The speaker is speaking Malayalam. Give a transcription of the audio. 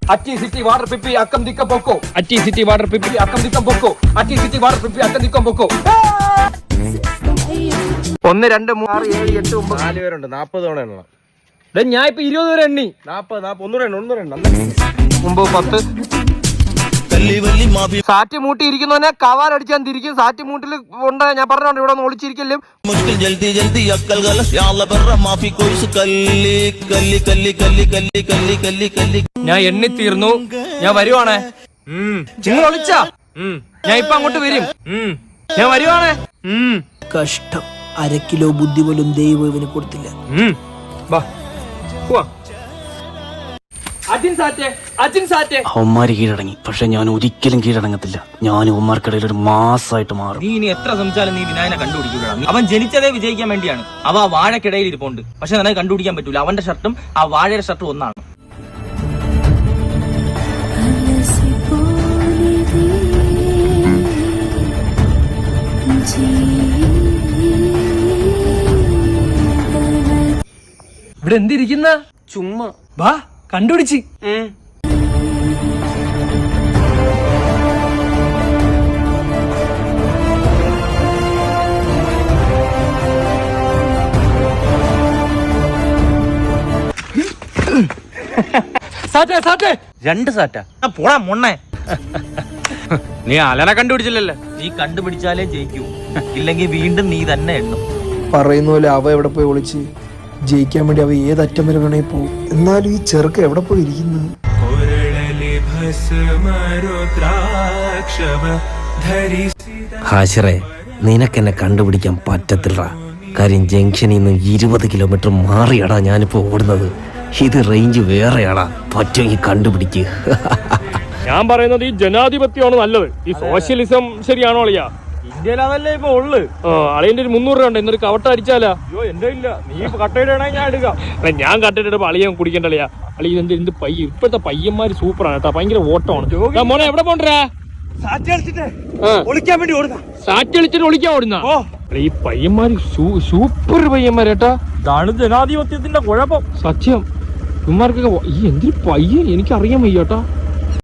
Ati city water pipi akam dikam boko. Ati city water pipi akam dikam boko. Ati city water pipi akam dikam boko. 1 2 3 6 7 8 9 4 പേരുണ്ട് 40 തവണ എണ്ണണം. ഞാൻ ഇപ്പൊ 20 വരെ എണ്ണി 40 ഒന്നുകൂടെ എണ്ണം 9 10 സാറ്റ് മൂട്ടി ഇരിക്കുന്നവനെ കവാലടിച്ചാൻ തിരിക്കും. സാറ്റ് മൂട്ടിൽ ഉണ്ട്. ഞാൻ പറഞ്ഞോണ്ട് ഇവിടെ ഒന്ന് ഒളിച്ചിരിക്കലും. ഞാൻ എണ്ണി തീർന്നു. ഞാൻ വരുവാണേ. നിങ്ങൾ ഒളിച്ചാ ഞാൻ ഇപ്പൊ അങ്ങോട്ട് വരും. ഞാൻ വരുവാണേ. കഷ്ടം. 1/2 കിലോ ബുദ്ധി പോലും ദൈവം ഇവന് കൊടുത്തില്ല. അവന്മാര് കീഴടങ്ങി. പക്ഷെ ഞാൻ ഒരിക്കലും കീഴടങ്ങത്തില്ല. ഞാൻ അവന്മാർക്കിടയിൽ ഒരു മാസമായിട്ട് മാറും. നീ ഇനി എത്ര ശ്രമിച്ചാലും നീ വിനായനെ കണ്ടുപിടിക്കൂടാ. അവൻ ജനിച്ചതേ വിജയിക്കാൻ വേണ്ടിയാണ്. അവ ആ വാഴക്കിടയിൽ ഇരിപ്പുണ്ട്. പക്ഷെ നിനക്ക് കണ്ടുപിടിക്കാൻ പറ്റൂല. അവന്റെ ഷർട്ടും ആ വാഴയുടെ ഷർട്ടും ഒന്നാണ്. ഇവിടെ എന്തിരിക്കുന്ന ചുമ്മാ വാ കണ്ടുപിടിച്ച്. സാറ്റേ 2 സാറ്റാ പോടാ മൊണ്ണേ. നീ അലനെ കണ്ടുപിടിച്ചില്ലല്ലേ? നീ കണ്ടുപിടിച്ചാലേ ജയിക്കൂ. ഇല്ലെങ്കിൽ വീണ്ടും നീ തന്നെ എണ്ണും. പറയുന്ന പോലെ അവ എവിടെ പോയി ഒളിച്ച് ജയിക്കാൻ വേണ്ടി അവ ഏതറ്റം വരെ വേണേ പോവും. എന്നാലും ഈ ചെറുക്ക എവിടെ പോയി ഇരിക്കുന്നു? ഹാഷിറെ, നിനക്കെന്നെ കണ്ടുപിടിക്കാൻ പറ്റത്തില്ല. കാര്യം ജംഗ്ഷനിൽ നിന്ന് 20 കിലോമീറ്റർ മാറിയാടാ ഞാനിപ്പോ ഓടുന്നത്. ഇത് റേഞ്ച് വേറെയാടാ. പറ്റുമെങ്കിൽ കണ്ടുപിടിക്ക്. ഞാൻ പറയുന്നത് ഈ ജനാധിപത്യമാണ് നല്ലത്. ഈ സോഷ്യലിസം ശരിയാണോ അളിയാ? ഇന്ത്യയിൽ അതല്ലേ ഇപ്പൊ ഉള്ളു. അളിയന്റെ ഒരു 300 രൂപ ഉണ്ട്. എന്നൊരു കവട്ട അടിച്ചാലാ? അയ്യോ എന്റെ ഇല്ല. നീ കട്ടയിടണേ ഞാൻ എടുക്കാം. ഞാൻ കട്ടിട്ട് അളിയാൻ കുടിക്കേണ്ട അളിയാ. അളി എന്ത് പയ്യ ഇപ്പോഴത്തെ പയ്യന്മാര് സൂപ്പറാണ് കേട്ടോ. ഭയങ്കര ഓട്ടമാണ്. മോനെ എവിടെ പോണ്ടാ? സാറ്റ് കളിച്ചിട്ട് ഒളിക്കാൻ വേണ്ടി ഓടുക. സാറ്റ് കളിച്ചിട്ട് ഒളിക്കാൻ ഓടുന്ന ഈ പയ്യന്മാര് സൂപ്പർ പയ്യന്മാരേട്ടാ. ഇതാണ് ജനാധിപത്യത്തിന്റെ കുഴപ്പം. സത്യം. ഇവന്മാർക്കൊക്കെ ഈ എന്തൊരു പയ്യൻ എനിക്കറിയാൻ വയ്യാട്ടാ.